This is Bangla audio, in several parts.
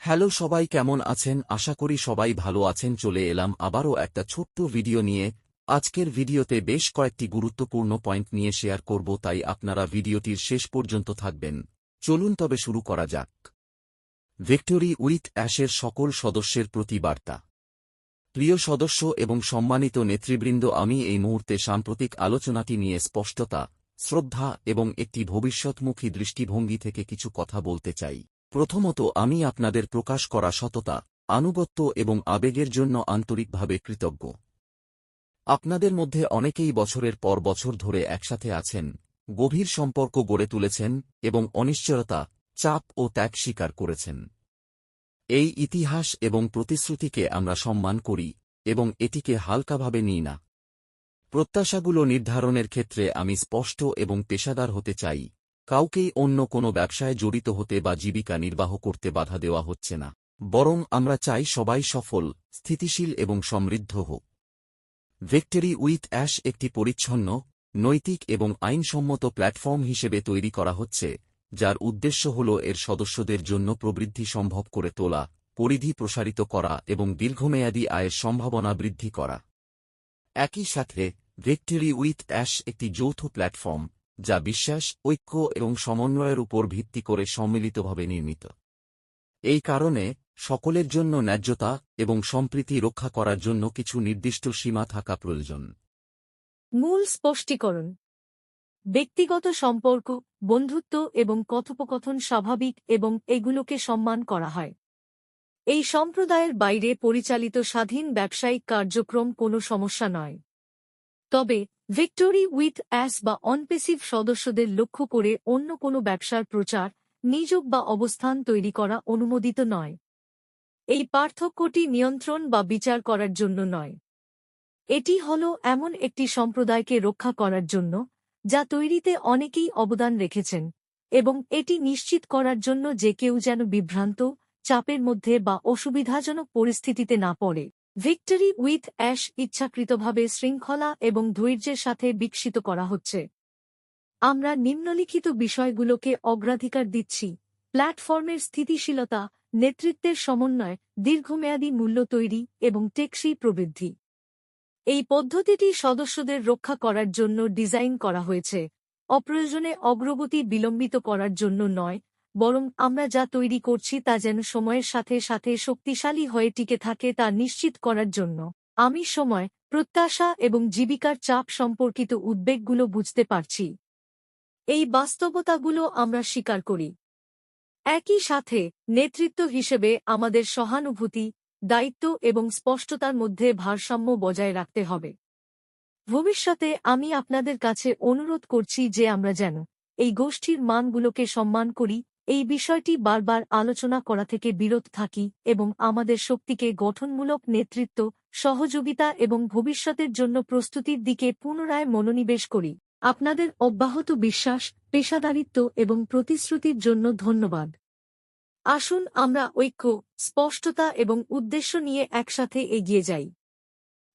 হ্যালো সবাই, কেমন আছেন? আশা করি সবাই ভালো আছেন। চলে এলাম আবারও একটা ছোট্ট ভিডিও নিয়ে। আজকের ভিডিওতে বেশ কয়েকটি গুরুত্বপূর্ণ পয়েন্ট নিয়ে শেয়ার করব, তাই আপনারা ভিডিওটির শেষ পর্যন্ত থাকবেন। চলুন তবে শুরু করা যাক। ভিক্টোরি উইথ অ্যাশের সকল সদস্যের প্রতি বার্তা। প্রিয় সদস্য এবং সম্মানিত নেতৃবৃন্দ, আমি এই মুহূর্তে সাম্প্রতিক আলোচনাটি নিয়ে স্পষ্টতা, শ্রদ্ধা এবং একটি ভবিষ্যৎমুখী দৃষ্টিভঙ্গি থেকে কিছু কথা বলতে চাই। প্রথমত, আমি আপনাদের প্রকাশ করা সততা, আনুগত্য এবং আবেগের জন্য আন্তরিকভাবে কৃতজ্ঞ। আপনাদের মধ্যে অনেকেই বছরের পর বছর ধরে একসাথে আছেন, গভীর সম্পর্ক গড়ে তুলেছেন এবং অনিশ্চয়তা, চাপ ও ত্যাগ স্বীকার করেছেন। এই ইতিহাস এবং প্রতিশ্রুতিকে আমরা সম্মান করি এবং এটিকে হালকাভাবে নিই না। প্রত্যাশাগুলো নির্ধারণের ক্ষেত্রে আমি স্পষ্ট এবং পেশাদার হতে চাই। কাউকেই অন্য কোনো ব্যবসায় জড়িত হতে বা জীবিকা নির্বাহ করতে বাধা দেওয়া হচ্ছে না, বরং আমরা চাই সবাই সফল, স্থিতিশীল এবং সমৃদ্ধ হোক। ভিক্টোরি উইথ অ্যাশ একটি পরিচ্ছন্ন, নৈতিক এবং আইনসম্মত প্ল্যাটফর্ম হিসেবে তৈরি করা হচ্ছে, যার উদ্দেশ্য হল এর সদস্যদের জন্য প্রবৃদ্ধি সম্ভব করে তোলা, পরিধি প্রসারিত করা এবং দীর্ঘমেয়াদী আয়ের সম্ভাবনা বৃদ্ধি করা। একই সাথে ভিক্টোরি উইথ অ্যাশ একটি যৌথ প্ল্যাটফর্ম, যা বিশ্বাস, ঐক্য এবং সমন্বয়ের উপর ভিত্তি করে সম্মিলিতভাবে নির্মিত। এই কারণে সকলের জন্য ন্যায্যতা এবং সম্প্রীতি রক্ষা করার জন্য কিছু নির্দিষ্ট সীমা থাকা প্রয়োজন। মূল স্পষ্টীকরণ: ব্যক্তিগত সম্পর্ক, বন্ধুত্ব এবং কথোপকথন স্বাভাবিক এবং এগুলোকে সম্মান করা হয়। এই সম্প্রদায়ের বাইরে পরিচালিত স্বাধীন ব্যবসায়িক কার্যক্রম কোনো সমস্যা নয়। তবে ভিক্টোরি উইথ অ্যাশ বা অনপেসিভ সদস্যদের লক্ষ্য করে অন্য কোনো ব্যবসার প্রচার, নিযোগ বা অবস্থান তৈরি করা অনুমোদিত নয়। এই পার্থক্যটি নিয়ন্ত্রণ বা বিচার করার জন্য নয়। এটি হল এমন একটি সম্প্রদায়কে রক্ষা করার জন্য, যা তৈরিতে অনেকেই অবদান রেখেছেন, এবং এটি নিশ্চিত করার জন্য যে কেউ যেন বিভ্রান্ত, চাপের মধ্যে বা অসুবিধাজনক পরিস্থিতিতে না পড়ে। ভিক্টোরি উইথ অ্যাশ ইচ্ছাকৃতভাবে শৃঙ্খলা এবং ধৈর্যের সাথে বিকশিত করা হচ্ছে। আমরা নিম্নলিখিত বিষয়গুলোকে অগ্রাধিকার দিচ্ছি: প্ল্যাটফর্মের স্থিতিশীলতা, নেতৃত্বের সমন্বয়, দীর্ঘমেয়াদী মূল্য তৈরি এবং টেকসই প্রবৃদ্ধি। এই পদ্ধতিটি সদস্যদের রক্ষা করার জন্য ডিজাইন করা হয়েছে, অপ্রয়োজনে অগ্রগতি বিলম্বিত করার জন্য নয়, বরং আমরা যা তৈরি করছি তা যেন সময়ের সাথে সাথে শক্তিশালী হয়ে টিকে থাকে তা নিশ্চিত করার জন্য। আমি সময়, প্রত্যাশা এবং জীবিকার চাপ সম্পর্কিত উদ্বেগগুলো বুঝতে পারছি। এই বাস্তবতাগুলো আমরা স্বীকার করি। একই সাথে নেতৃত্ব হিসেবে আমাদের সহানুভূতি, দায়িত্ব এবং স্পষ্টতার মধ্যে ভারসাম্য বজায় রাখতে হবে। ভবিষ্যতে আমি আপনাদের কাছে অনুরোধ করছি যে আমরা যেন এই গোষ্ঠীর মানগুলোকে সম্মান করি, এই বিষয়টি বারবার আলোচনা করা থেকে বিরত থাকি এবং আমাদের শক্তিকে গঠনমূলক নেতৃত্ব, সহযোগিতা এবং ভবিষ্যতের জন্য প্রস্তুতির দিকে পুনরায় মনোনিবেশ করি। আপনাদের অব্যাহত বিশ্বাস, পেশাদারিত্ব এবং প্রতিশ্রুতির জন্য ধন্যবাদ। আসুন আমরা ঐক্য, স্পষ্টতা এবং উদ্দেশ্য নিয়ে একসাথে এগিয়ে যাই।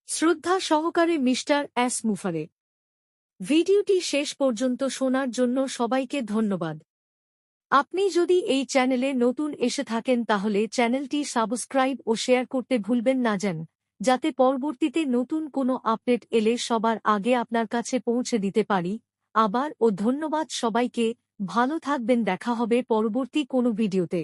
শ্রদ্ধা সহকারে মিস্টার এস মুফারে। ভিডিওটি শেষ পর্যন্ত শোনার জন্য সবাইকে ধন্যবাদ। আপনি যদি এই চ্যানেলে নতুন এসে থাকেন তাহলে চ্যানেলটি সাবস্ক্রাইব ও শেয়ার করতে ভুলবেন না যাতে পরবর্তীতে নতুন কোনো আপডেট এলে সবার আগে আপনার কাছে পৌঁছে দিতে পারি। আবার ধন্যবাদ সবাইকে, ভালো থাকবেন, দেখা হবে পরবর্তী কোনো ভিডিওতে।